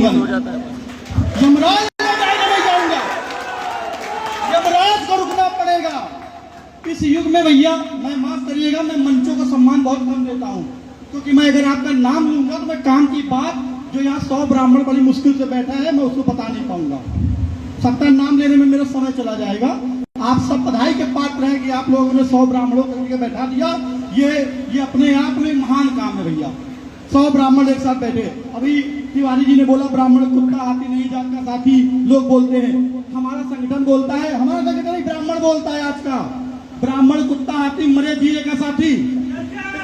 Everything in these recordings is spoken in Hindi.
हो जाता है। यमराज नहीं जाऊंगा, यमराज को रुकना पड़ेगा। इस युग में भैया मैं माफ करिएगा, मैं मंचों का सम्मान बहुत कम देता हूँ, क्योंकि मैं अगर आपका नाम लूंगा तो मैं काम की बात जो यहाँ 100 ब्राह्मण बड़ी मुश्किल से बैठा है मैं उसको बता नहीं पाऊंगा। सबका नाम लेने में मेरा समय चला जाएगा। आप सब बधाई के पात्र हैं कि आप लोगों ने 100 ब्राह्मणों को लेकर बैठा दिया। ये अपने आप में महान काम है भैया। 100 ब्राह्मण एक साथ बैठे। अभी तिवारी जी ने बोला ब्राह्मण कुत्ता हाथी नहीं जात का साथी लोग बोलते हैं। हमारा संगठन बोलता है, हमारा संगठन नहीं ब्राह्मण बोलता है आज का, ब्राह्मण कुत्ता हाथी मरे जिए का साथी।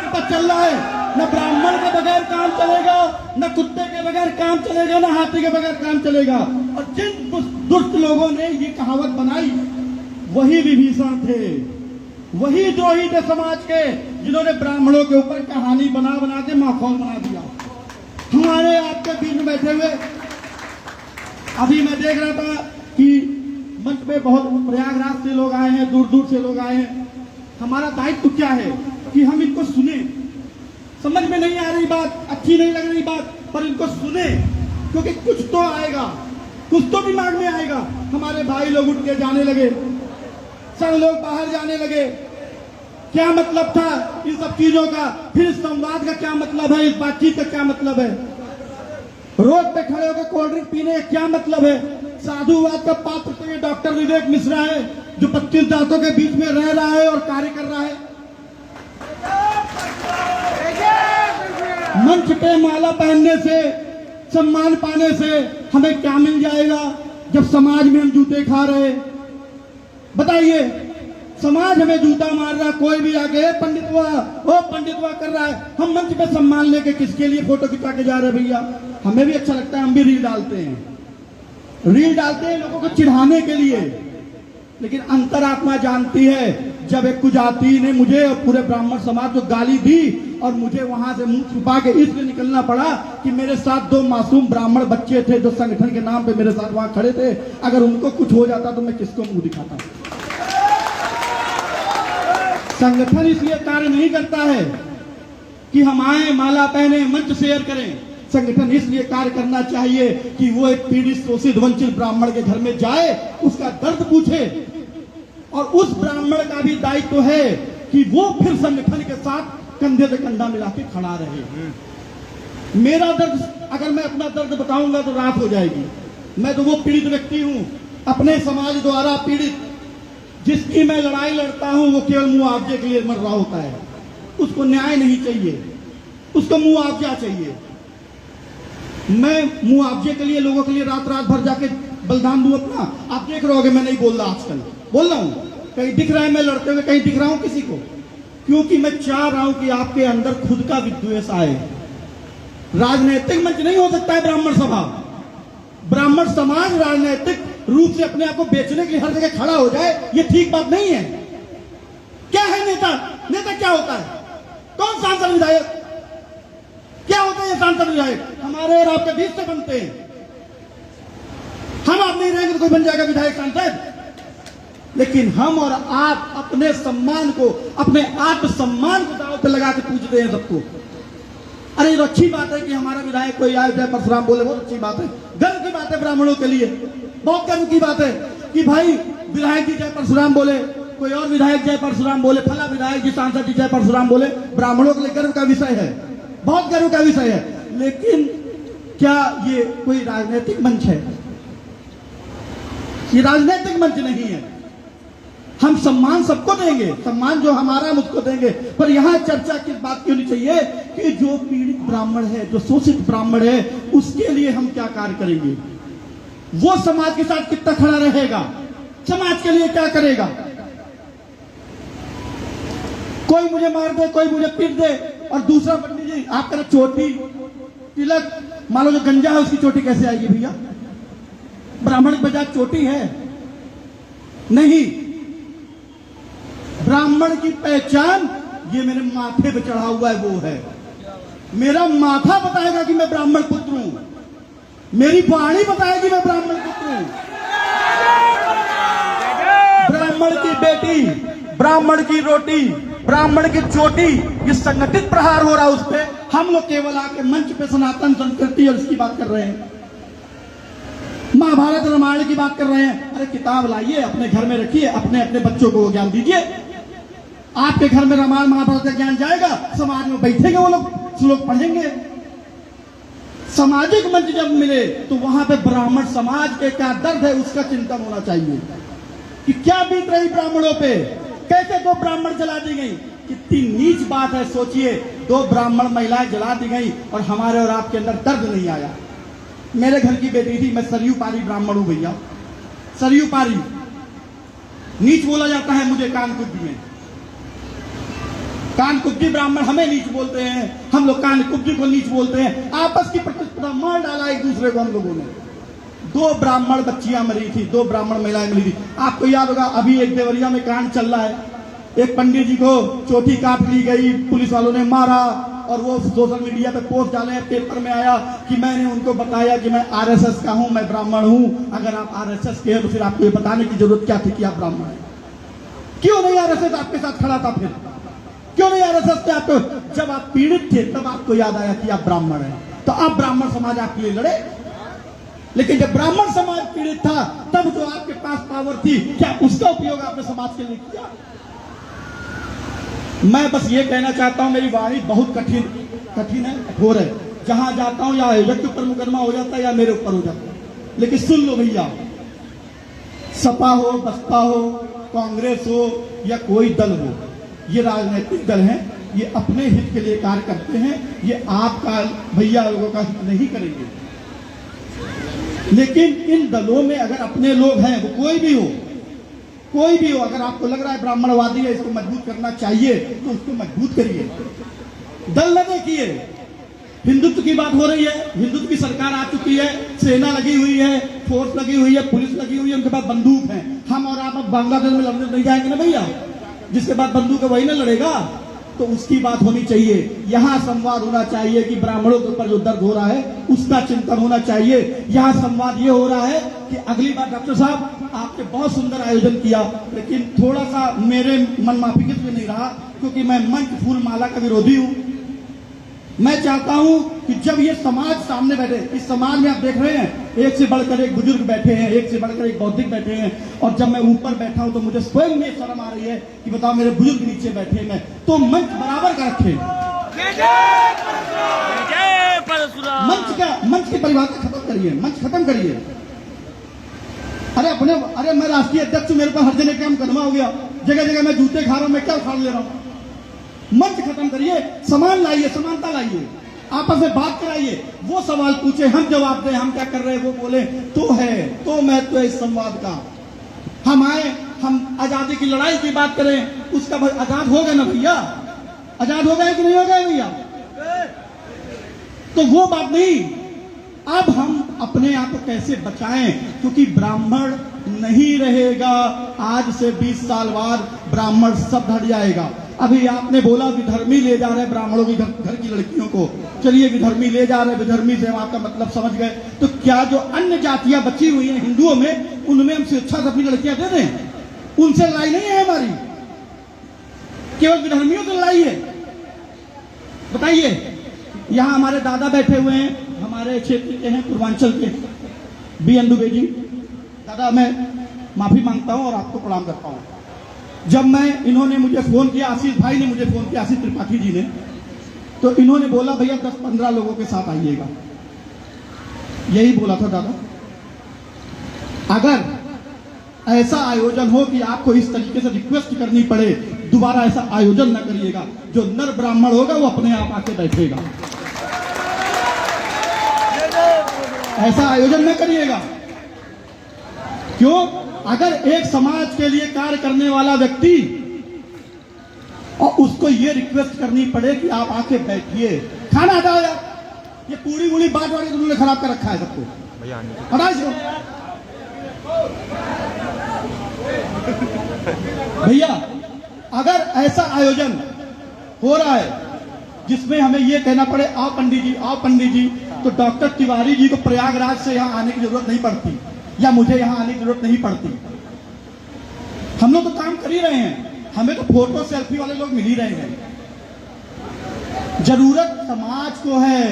पता चल रहा है न ब्राह्मण के बगैर काम चलेगा, न कुत्ते के बगैर काम चलेगा, न हाथी के बगैर काम चलेगा। और जिन दुष्ट लोगों ने ये कहावत बनाई वही विभीषण थे, वही द्रोही थे समाज के, जिन्होंने ब्राह्मणों के ऊपर कहानी बना बना के माहौल बना दिया। हमारे आपके बीच में बैठे हुए अभी मैं देख रहा था कि मंच पे बहुत प्रयागराज से लोग आए हैं, दूर दूर से लोग आए हैं। हमारा दायित्व क्या है कि हम इनको सुने। समझ में नहीं आ रही बात, अच्छी नहीं लग रही बात, पर इनको सुने, क्योंकि कुछ तो आएगा, कुछ तो दिमाग में आएगा। हमारे भाई लोग उठ के जाने लगे, सब लोग बाहर जाने लगे। क्या मतलब था इन सब चीजों का? फिर इस संवाद का क्या मतलब है? इस बातचीत का क्या मतलब है? रोड पे खड़े होकर कोल्ड ड्रिंक पीने का क्या मतलब है? साधुवाद का पात्र तो ये डॉक्टर विवेक मिश्रा है, जो 25 दांतों के बीच में रह रहा है और कार्य कर रहा है। मंच पे माला पहनने से, सम्मान पाने से हमें क्या मिल जाएगा जब समाज में हम जूते खा रहे? बताइए, समाज हमें जूता मार रहा, कोई भी आके पंडितवा वो पंडितवा कर रहा है। हम मंच पे सम्मान लेके किसके लिए फोटो खिंचा के जा रहे हैं भैया? हमें भी अच्छा लगता है, हम भी रील डालते हैं, रील डालते हैं लोगों को चिढ़ाने के लिए। लेकिन अंतरात्मा जानती है, जब एक कुजाती ने मुझे और पूरे ब्राह्मण समाज को गाली दी और मुझे वहां से मुंह छुपा के इसलिए निकलना पड़ा कि मेरे साथ 2 मासूम ब्राह्मण बच्चे थे जो संगठन के नाम पे मेरे साथ वहां खड़े थे। अगर उनको कुछ हो जाता तो मैं किसको मुंह दिखाता? संगठन इसलिए कार्य नहीं करता है कि हम आए, माला पहने, मंच शेयर करें। संगठन इसलिए कार्य करना चाहिए कि वो एक पीड़ित, शोषित, वंचित ब्राह्मण के घर में जाए, उसका दर्द पूछे, और उस ब्राह्मण का भी दायित्व है कि वो फिर संगठन के साथ कंधे से कंधा मिला के खड़ा रहे। मेरा दर्द, अगर मैं अपना दर्द बताऊंगा तो रात हो जाएगी। मैं तो वो पीड़ित व्यक्ति हूं, अपने समाज द्वारा पीड़ित, जिसकी मैं लड़ाई लड़ता हूं वो केवल मुआवजे के लिए मर रहा होता है। उसको न्याय नहीं चाहिए, उसको मुआवजा चाहिए। मैं मुआवजे के लिए लोगों के लिए रात रात भर जाके बलिदान दूं अपना? आप देख रहे होगे मैं नहीं बोल रहा, आजकल बोल रहा हूं। कहीं दिख रहा है मैं लड़ते हुए, कहीं दिख रहा हूं किसी को? क्योंकि मैं चाह रहा हूं कि आपके अंदर खुद का विद्वेष आए। राजनीतिक मंच नहीं हो सकता है ब्राह्मण सभा। ब्राह्मण समाज राजनीतिक रूप से अपने आप को बेचने के लिए हर जगह खड़ा हो जाए, ये ठीक बात नहीं है। क्या है नेता? नेता क्या होता है? कौन सांसद विधायक? क्या होता है ये सांसद विधायक? हमारे और आपके बीच से बनते हैं। हम आप नहीं रहेंगे तो कोई बन जाएगा विधायक, सांसद। लेकिन हम और आप अपने सम्मान को, अपने आत्मसम्मान को दांव पे लगा के पूछते हैं सबको। अरे ये अच्छी बात है कि हमारा विधायक कोई आए जय परशुराम बोले, बहुत अच्छी बात है, गर्व की बात है ब्राह्मणों के लिए। बहुत गर्व की बात है कि भाई विधायक जी जय परशुराम बोले, कोई और विधायक जय परशुराम बोले, फला विधायक जी, सांसद जी जय परशुराम बोले। ब्राह्मणों के लिए गर्व का विषय है, बहुत गर्व का विषय है। लेकिन क्या ये कोई राजनीतिक मंच है? ये राजनीतिक मंच नहीं है। हम सम्मान सबको देंगे, सम्मान जो हमारा हम उसको देंगे, पर यहां चर्चा किस बात की होनी चाहिए कि जो पीड़ित ब्राह्मण है, जो शोषित ब्राह्मण है, उसके लिए हम क्या कार्य करेंगे? वो समाज के साथ कितना खड़ा रहेगा? समाज के लिए क्या करेगा? कोई मुझे मार दे, कोई मुझे पीट दे, और दूसरा पंडित जी आप करें चोटी तिलक, मान लो जो गंजा है उसकी चोटी कैसे आएगी भैया? ब्राह्मण की बजाय चोटी है नहीं। ब्राह्मण की पहचान ये मेरे माथे पे चढ़ा हुआ है, वो है। मेरा माथा बताएगा कि मैं ब्राह्मण पुत्र हूं, मेरी वाणी बताएगी मैं ब्राह्मण पुत्र हूं। ब्राह्मण की बेटी, ब्राह्मण की रोटी, ब्राह्मण की चोटी, ये संगठित प्रहार हो रहा है उस पर। हम लोग केवल आके मंच पे सनातन संस्कृति और इसकी बात कर रहे हैं। महाभारत रामायण की बात कर रहे हैं। अरे किताब लाइए, अपने घर में रखिए, अपने अपने बच्चों को ज्ञान दीजिए। आपके घर में रामायण महाभारत का ज्ञान जाएगा, समाज में बैठेंगे वो लोग, श्लोक पढ़ेंगे। सामाजिक मंच जब मिले तो वहां पे ब्राह्मण समाज के क्या दर्द है उसका चिंतन होना चाहिए कि क्या बीत रही ब्राह्मणों पे, कैसे 2 ब्राह्मण जला दी गई। कितनी नीच बात है, सोचिए 2 ब्राह्मण महिलाएं जला दी गई और हमारे और आपके अंदर दर्द नहीं आया। मेरे घर की बेटी थी, मैं सरयू पारी ब्राह्मण हूं भैया, सरयू पारी। नीच बोला जाता है मुझे कानकुब्जी में, कानकुब्जी ब्राह्मण हमें नीच बोलते हैं, हम लोग कानकुब्जी को नीच बोलते हैं। आपस की प्रतिस्पर्धा मार डाला एक दूसरे को हम लोगों ने। 2 ब्राह्मण बच्चियां मरी थी, 2 ब्राह्मण महिलाएं मरी थी। आपको याद होगा अभी एक देवरिया में कांड चल रहा है, एक पंडित जी को चोटी काट ली गई, पुलिस वालों ने मारा और वो सोशल मीडिया पे पोस्ट डाले, पेपर में आया कि मैंने उनको बताया कि मैं आरएसएस का हूं, मैं ब्राह्मण हूं। अगर आप आरएसएस के हैं तो फिर आपको ये बताने की जरूरत क्या थी कि आप ब्राह्मण हैं? क्यों नहीं आरएसएस आपके साथ खड़ा था? फिर क्यों नहीं आरएसएस पे आपको, जब आप पीड़ित थे तब आपको याद आया कि आप ब्राह्मण हैं, तो अब ब्राह्मण समाज आपके लिए लड़े। लेकिन जब ब्राह्मण समाज पीड़ित था तब जो आपके पास पावर थी, क्या उसका उपयोग आपने समाज के लिए किया? मैं बस ये कहना चाहता हूं, मेरी वाणी बहुत कठिन है, कठोर है। जहां जाता हूं या आयोजक के ऊपर मुकदमा हो जाता है या मेरे ऊपर हो जाता है, लेकिन सुन लो भैया, सपा हो, बसपा हो, कांग्रेस हो या कोई दल हो, ये राजनीतिक दल हैं, ये अपने हित के लिए कार्य करते हैं, ये आपका भैया लोगों का हित नहीं करेंगे। लेकिन इन दलों में अगर अपने लोग हैं, वो कोई भी हो, अगर आपको लग रहा है ब्राह्मणवादी है, इसको मजबूत करना चाहिए तो उसको मजबूत करिए, दल न देखिए। हिंदुत्व की बात हो रही है, हिंदुत्व की सरकार आ चुकी है, सेना लगी हुई है, फोर्स लगी हुई है, पुलिस लगी हुई है, उनके पास बंदूक है। हम और आप अब बांग्लादेश में लड़ने नहीं जाएंगे ना भैया, जिसके बाद बंदूक है वही ना लड़ेगा। तो उसकी बात होनी चाहिए, यहां संवाद होना चाहिए कि ब्राह्मणों के ऊपर जो दर्द हो रहा है उसका चिंतन होना चाहिए। यहां संवाद ये हो रहा है कि अगली बार डॉक्टर साहब आपने बहुत सुंदर आयोजन किया, लेकिन थोड़ा सा मेरे मन माफी के नहीं रहा, क्योंकि मैं मंच फूल माला का विरोधी हूं। मैं चाहता हूं कि जब ये समाज सामने बैठे, इस समाज में आप देख रहे हैं एक से बढ़कर एक बुजुर्ग बैठे हैं, एक से बढ़कर एक बौद्धिक बैठे हैं, और जब मैं ऊपर बैठा हूं तो मुझे स्वयं में शर्म आ रही है कि बताओ मेरे बुजुर्ग नीचे बैठे हैं, तो मंच बराबर का रखे। मंच की परिभाषा खत्म करिए, मंच खत्म करिए। अरे मैं राष्ट्रीय अध्यक्ष, मेरे पर हर जगह क्या मुकदमा हो गया, जगह जगह मैं जूते खा रहा हूं, मैं क्या उखाड़ ले रहा हूं? मंच खत्म करिए, समान लाइए, समानता लाइए, आपस में बात कराइए। वो सवाल पूछे, हम जवाब दें, हम क्या कर रहे हैं वो बोले, तो है तो महत्व है इस संवाद का। हम आए, हम आजादी की लड़ाई की बात करें, उसका आजाद हो गए ना भैया, आजाद हो गए कि नहीं हो गए भैया? तो वो बात नहीं। अब हम अपने आप को कैसे बचाएं, क्योंकि ब्राह्मण नहीं रहेगा। आज से 20 साल बाद ब्राह्मण सब हट जाएगा। अभी आपने बोला विधर्मी ले जा रहे ब्राह्मणों की घर की लड़कियों को, चलिए विधर्मी ले जा रहे, विधर्मी से आपका मतलब समझ गए। तो क्या जो अन्य जातियां बची हुई हैं हिंदुओं में, उनमें हम स्वेच्छा से अपनी लड़कियां दे दें? उनसे लड़ाई नहीं है हमारी, केवल विधर्मियों से लड़ाई है। बताइए, यहां हमारे दादा बैठे हुए हैं, हमारे क्षेत्र के हैं, पूर्वांचल के, बी.एन. दुबे जी। दादा मैं माफी मांगता हूं और आपको प्रणाम करता हूं। जब इन्होंने मुझे फोन किया, आशीष भाई ने मुझे फोन किया, आशीष त्रिपाठी जी ने, तो इन्होंने बोला भैया 10-15 लोगों के साथ आइएगा, यही बोला था दादा। अगर ऐसा आयोजन हो कि आपको इस तरीके से रिक्वेस्ट करनी पड़े, दोबारा ऐसा आयोजन न करिएगा। जो नर ब्राह्मण होगा वो अपने आप आके बैठेगा, ऐसा आयोजन न करिएगा। क्यों? अगर एक समाज के लिए कार्य करने वाला व्यक्ति और उसको ये रिक्वेस्ट करनी पड़े कि आप आके बैठिए, खाना हटाओ यार, ये पूरी पूरी बात वाली तुमने खराब कर रखा है सबको, हटाओ इसको भैया। अगर ऐसा आयोजन हो रहा है जिसमें हमें ये कहना पड़े आओ पंडित जी, आओ पंडित जी, तो डॉक्टर तिवारी जी को प्रयागराज से यहाँ आने की जरूरत नहीं पड़ती, या मुझे यहां आने की जरूरत नहीं पड़ती। हम लोग तो काम कर ही रहे हैं, हमें तो फोटो सेल्फी वाले लोग मिल ही रहे हैं। जरूरत समाज को है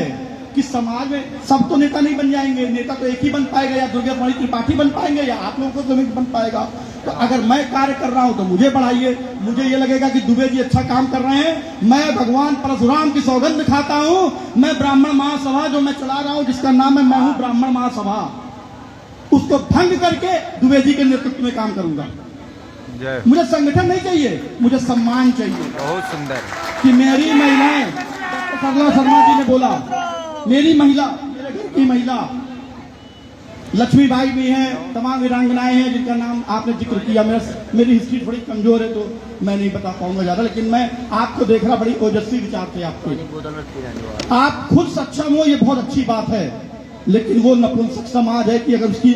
कि समाज में सब तो नेता नहीं बन जाएंगे, नेता तो एक ही बन पाएगा, या दुर्गामणि त्रिपाठी बन पाएंगे, या आप लोगों को तो नहीं बन पाएगा। तो अगर मैं कार्य कर रहा हूं तो मुझे बढ़ाइए। मुझे ये लगेगा कि दुबे जी अच्छा काम कर रहे हैं, मैं भगवान परशुराम की सौगंध खाता हूं, मैं ब्राह्मण महासभा जो मैं चला रहा हूं, जिसका नाम है मैं हूं ब्राह्मण महासभा, उसको भंग करके दुबे जी के नेतृत्व में काम करूंगा। मुझे संगठन नहीं चाहिए, मुझे सम्मान चाहिए। बहुत सुंदर कि मेरी महिलाएं, डॉक्टर सरला शर्मा जी ने बोला, मेरी महिला, मेरे घर की महिला लक्ष्मीबाई भी हैं, तमाम वीरांगनाएं हैं जिनका नाम आपने जिक्र किया। मेरी हिस्ट्री थोड़ी कमजोर है तो मैं नहीं बता पाऊंगा ज्यादा, लेकिन मैं आपको देख रहा, बड़ी ओजस्वी विचार थे आपके, आप खुद सक्षम हो, ये बहुत अच्छी बात है। लेकिन वो नपुंसक समाज है कि अगर उसकी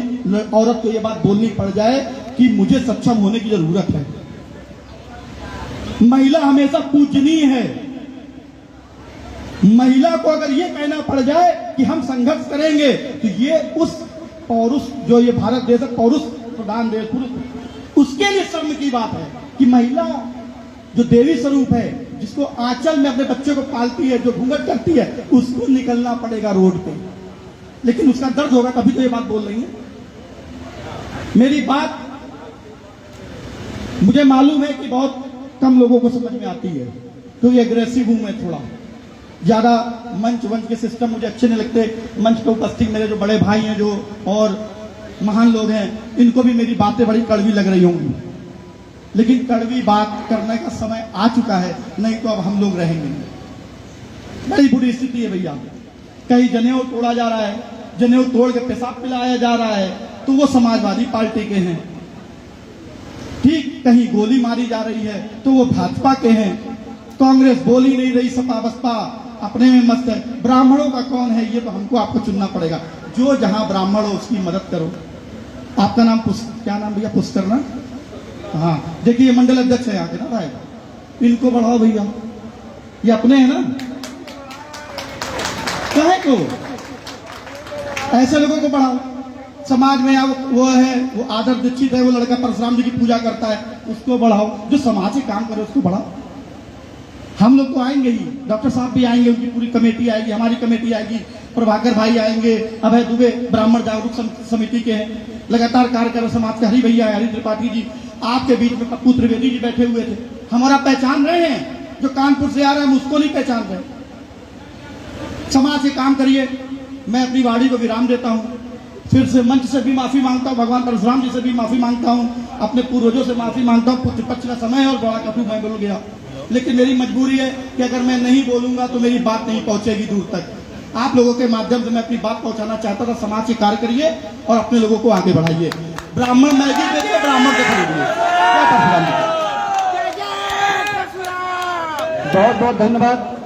औरत को ये बात बोलनी पड़ जाए कि मुझे सक्षम होने की जरूरत है। महिला हमेशा पूजनीय है। महिला को अगर ये कहना पड़ जाए कि हम संघर्ष करेंगे, तो ये उस पौरुष, जो ये भारत देश है पौरुष प्रधान देश, उसके लिए शर्म की बात है कि महिला जो देवी स्वरूप है, जिसको आंचल में अपने बच्चे को पालती है, जो घूंघट करती है, उसको निकलना पड़ेगा रोड पे। लेकिन उसका दर्द होगा, कभी तो ये बात बोल रही है। मेरी बात मुझे मालूम है कि बहुत कम लोगों को समझ में आती है, क्योंकि एग्रेसिव हूं मैं थोड़ा ज्यादा। मंच के सिस्टम मुझे अच्छे नहीं लगते। मंच पर उपस्थित मेरे जो बड़े भाई हैं, जो और महान लोग हैं, इनको भी मेरी बातें बड़ी कड़वी लग रही होंगी, लेकिन कड़वी बात करने का समय आ चुका है, नहीं तो अब हम लोग रहेंगे। बड़ी बुरी स्थिति है भैया। कहीं जनेऊ तोड़ा जा रहा है, जनेऊ तोड़ के पेशाब पिलाया जा रहा है, तो वो समाजवादी पार्टी के हैं। ठीक, कहीं गोली मारी जा रही है तो वो भाजपा के हैं। कांग्रेस बोल ही नहीं रही, सपा बसपा अपने में मस्त है। ब्राह्मणों का कौन है, ये तो हमको आपको चुनना पड़ेगा। जो जहां ब्राह्मण हो उसकी मदद करो। आपका नाम क्या नाम भैया? पुष्कर ना? हाँ, देखिए ये मंडल अध्यक्ष है यहाँ के ना भाई, इनको बढ़ाओ भैया, ये अपने हैं ना। कहे को ऐसे लोगों को बढ़ाओ। समाज में वो है, वो आदर दीक्षित है, वो लड़का परशुराम जी की पूजा करता है, उसको बढ़ाओ। जो समाज से काम करे उसको बढ़ाओ। हम लोग तो आएंगे ही, डॉक्टर साहब भी आएंगे, उनकी पूरी कमेटी आएगी, हमारी कमेटी आएगी, प्रभाकर भाई आएंगे, अभय दुबे ब्राह्मण जागरूक समिति के हैं, लगातार कार्य कर रहे समाज के। हरि भैया, हरि त्रिपाठी जी, आपके बीच में पप्पू त्रिवेदी जी बैठे हुए थे। हमारा पहचान रहे हैं, जो कानपुर से आ रहे हैं हम उसको नहीं पहचान रहे। समाज से काम करिए। मैं अपनी वाणी को विराम देता हूँ। फिर से मंच से भी माफी मांगता हूँ, भगवान परशुराम जी से भी माफी मांगता हूँ, अपने पूर्वजों से माफी मांगता हूँ। पितृपक्ष का समय और बड़ा कटु मैं बोल गया, लेकिन मेरी मजबूरी है कि अगर मैं नहीं बोलूंगा तो मेरी बात नहीं पहुंचेगी दूर तक। आप लोगों के माध्यम से मैं अपनी बात पहुंचाना चाहता था। समाज से कार्य करिए और अपने लोगों को आगे बढ़ाइए। ब्राह्मण मैगी बेचिए, ब्राह्मण को खरीदिए। बहुत बहुत धन्यवाद।